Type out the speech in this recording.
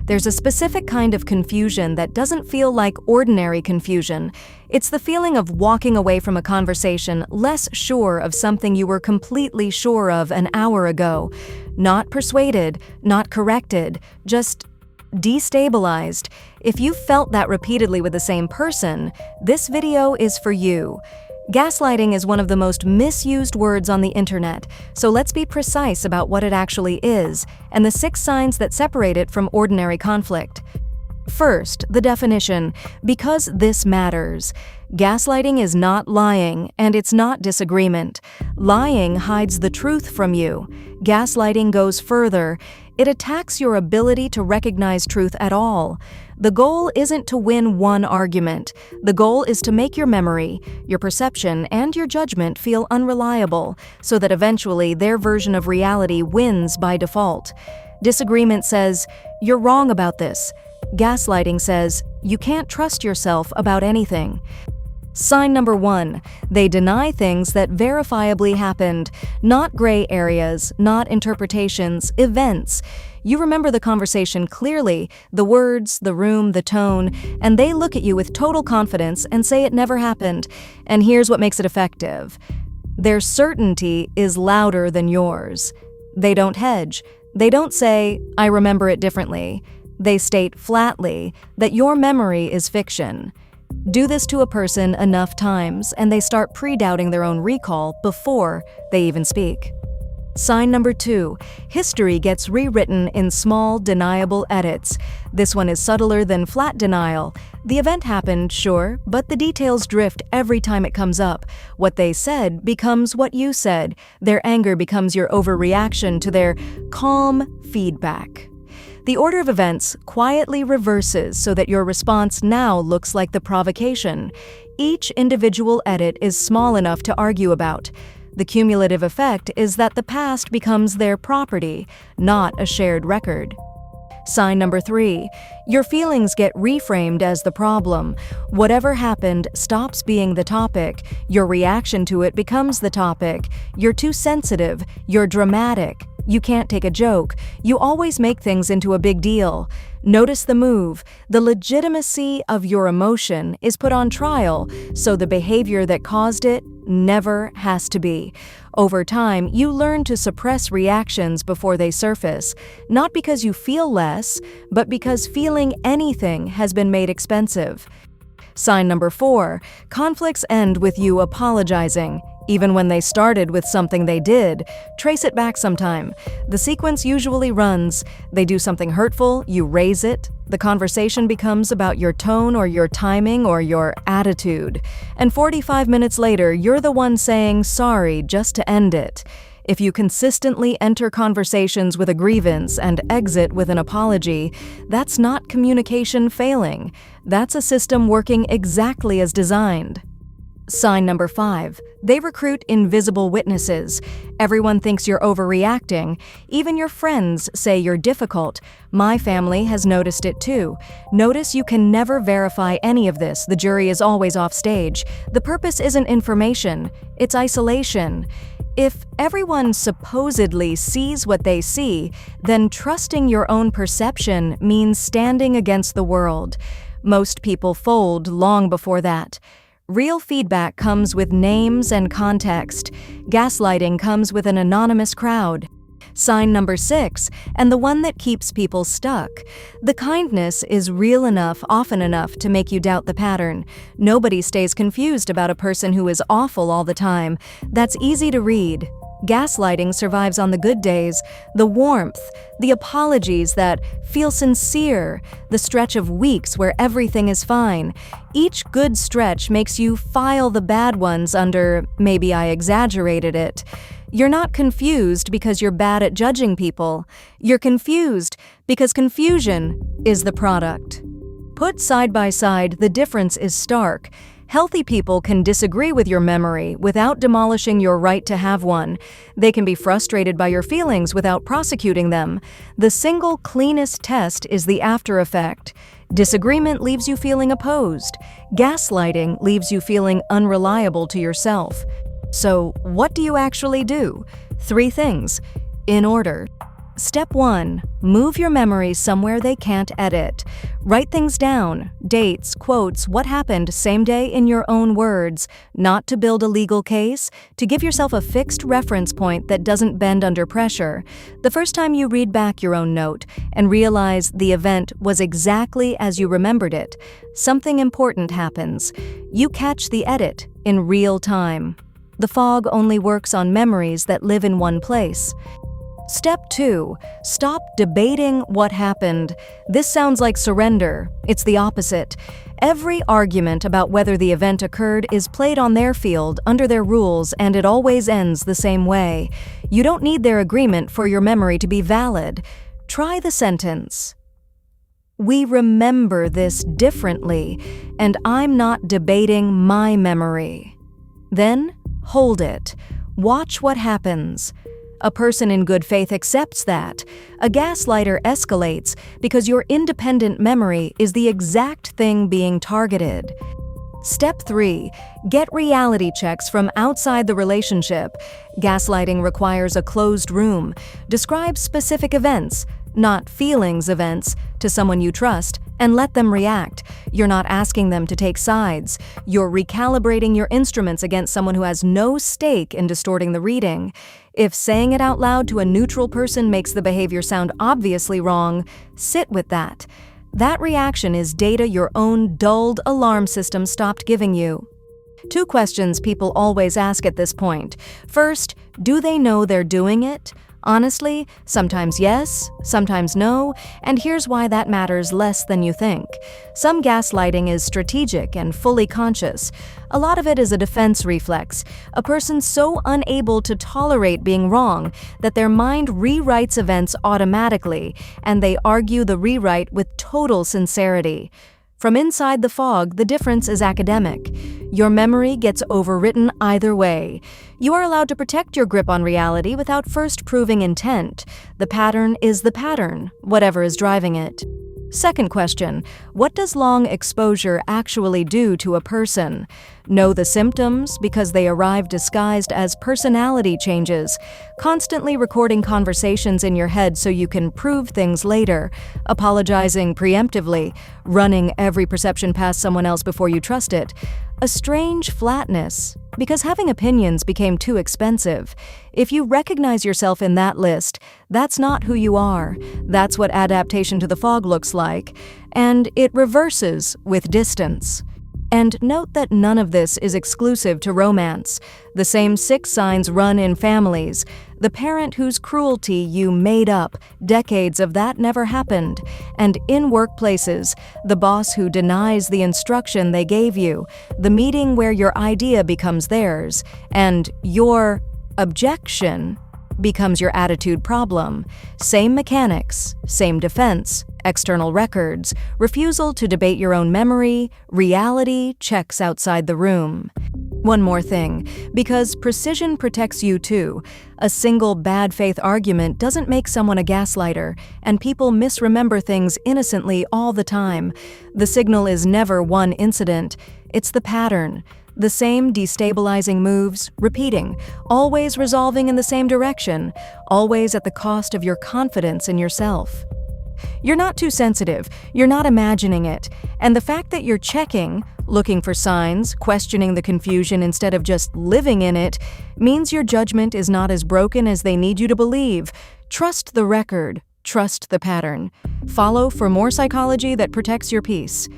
There's a specific kind of confusion that doesn't feel like ordinary confusion. It's the feeling of walking away from a conversation less sure of something you were completely sure of an hour ago. Not persuaded, not corrected, just destabilized. If you've felt that repeatedly with the same person, this video is for you. Gaslighting is one of the most misused words on the internet, so let's be precise about what it actually is and the 6 signs that separate it from ordinary conflict. First, the definition, because this matters. Gaslighting is not lying, and it's not disagreement. Lying hides the truth from you. Gaslighting goes further. It attacks your ability to recognize truth at all. The goal isn't to win one argument. The goal is to make your memory, your perception, and your judgment feel unreliable, so that eventually their version of reality wins by default. Disagreement says, "You're wrong about this." Gaslighting says, "You can't trust yourself about anything." Sign number 1, they deny things that verifiably happened, not gray areas, not interpretations, events. You remember the conversation clearly, the words, the room, the tone, and they look at you with total confidence and say it never happened. And here's what makes it effective. Their certainty is louder than yours. They don't hedge. They don't say, "I remember it differently." They state flatly that your memory is fiction. Do this to a person enough times, and they start pre-doubting their own recall before they even speak. Sign number 2, history gets rewritten in small, deniable edits. This one is subtler than flat denial. The event happened, sure, but the details drift every time it comes up. What they said becomes what you said. Their anger becomes your overreaction to their calm feedback. The order of events quietly reverses so that your response now looks like the provocation. Each individual edit is small enough to argue about. The cumulative effect is that the past becomes their property, not a shared record. Sign number 3, your feelings get reframed as the problem. Whatever happened stops being the topic. Your reaction to it becomes the topic. You're too sensitive. You're dramatic. You can't take a joke. You always make things into a big deal. Notice the move. The legitimacy of your emotion is put on trial, so the behavior that caused it never has to be. Over time, you learn to suppress reactions before they surface, not because you feel less, but because feeling anything has been made expensive. Sign number 4, conflicts end with you apologizing. Even when they started with something they did, trace it back sometime. The sequence usually runs, they do something hurtful, you raise it, the conversation becomes about your tone or your timing or your attitude. And 45 minutes later, you're the one saying sorry just to end it. If you consistently enter conversations with a grievance and exit with an apology, that's not communication failing. That's a system working exactly as designed. Sign number 5, they recruit invisible witnesses. Everyone thinks you're overreacting. Even your friends say you're difficult. My family has noticed it too. Notice you can never verify any of this. The jury is always off stage. The purpose isn't information, it's isolation. If everyone supposedly sees what they see, then trusting your own perception means standing against the world. Most people fold long before that. Real feedback comes with names and context. Gaslighting comes with an anonymous crowd. Sign number 6, and the one that keeps people stuck. The kindness is real enough, often enough, to make you doubt the pattern. Nobody stays confused about a person who is awful all the time. That's easy to read. Gaslighting survives on the good days, the warmth, the apologies that feel sincere, the stretch of weeks where everything is fine. Each good stretch makes you file the bad ones under, "Maybe I exaggerated it." You're not confused because you're bad at judging people. You're confused because confusion is the product. Put side by side, the difference is stark. Healthy people can disagree with your memory without demolishing your right to have one. They can be frustrated by your feelings without prosecuting them. The single cleanest test is the after effect. Disagreement leaves you feeling opposed. Gaslighting leaves you feeling unreliable to yourself. So, what do you actually do? 3 things, in order. Step 1. Move your memories somewhere they can't edit. Write things down, dates, quotes, what happened same day in your own words, not to build a legal case, to give yourself a fixed reference point that doesn't bend under pressure. The first time you read back your own note and realize the event was exactly as you remembered it, something important happens. You catch the edit in real time. The fog only works on memories that live in one place. Step 2. Stop debating what happened. This sounds like surrender. It's the opposite. Every argument about whether the event occurred is played on their field, under their rules, and it always ends the same way. You don't need their agreement for your memory to be valid. Try the sentence. We remember this differently, and I'm not debating my memory. Then, hold it. Watch what happens. A person in good faith accepts that. A gaslighter escalates because your independent memory is the exact thing being targeted. Step 3. Get reality checks from outside the relationship. Gaslighting requires a closed room. Describe specific events, not feelings events, to someone you trust and let them react. You're not asking them to take sides. You're recalibrating your instruments against someone who has no stake in distorting the reading. If saying it out loud to a neutral person makes the behavior sound obviously wrong, sit with that. That reaction is data your own dulled alarm system stopped giving you. 2 questions people always ask at this point. First, do they know they're doing it? Honestly, sometimes yes, sometimes no, and here's why that matters less than you think. Some gaslighting is strategic and fully conscious. A lot of it is a defense reflex, a person so unable to tolerate being wrong that their mind rewrites events automatically, and they argue the rewrite with total sincerity. From inside the fog, the difference is academic. Your memory gets overwritten either way. You are allowed to protect your grip on reality without first proving intent. The pattern is the pattern, whatever is driving it. Second question, what does long exposure actually do to a person? Know the symptoms because they arrive disguised as personality changes, constantly recording conversations in your head so you can prove things later, apologizing preemptively, running every perception past someone else before you trust it. A strange flatness, because having opinions became too expensive. If you recognize yourself in that list, that's not who you are. That's what adaptation to the fog looks like, and it reverses with distance. And note that none of this is exclusive to romance. The same 6 signs run in families. The parent whose cruelty you made up, decades of that never happened. And in workplaces, the boss who denies the instruction they gave you, the meeting where your idea becomes theirs, and your objection becomes your attitude problem. Same mechanics, same defense, external records, refusal to debate your own memory, reality checks outside the room. One more thing, because precision protects you too. A single bad faith argument doesn't make someone a gaslighter, and people misremember things innocently all the time. The signal is never one incident, it's the pattern. The same destabilizing moves, repeating, always resolving in the same direction, always at the cost of your confidence in yourself. You're not too sensitive, you're not imagining it, and the fact that you're checking, looking for signs, questioning the confusion instead of just living in it, means your judgment is not as broken as they need you to believe. Trust the record, trust the pattern. Follow for more psychology that protects your peace.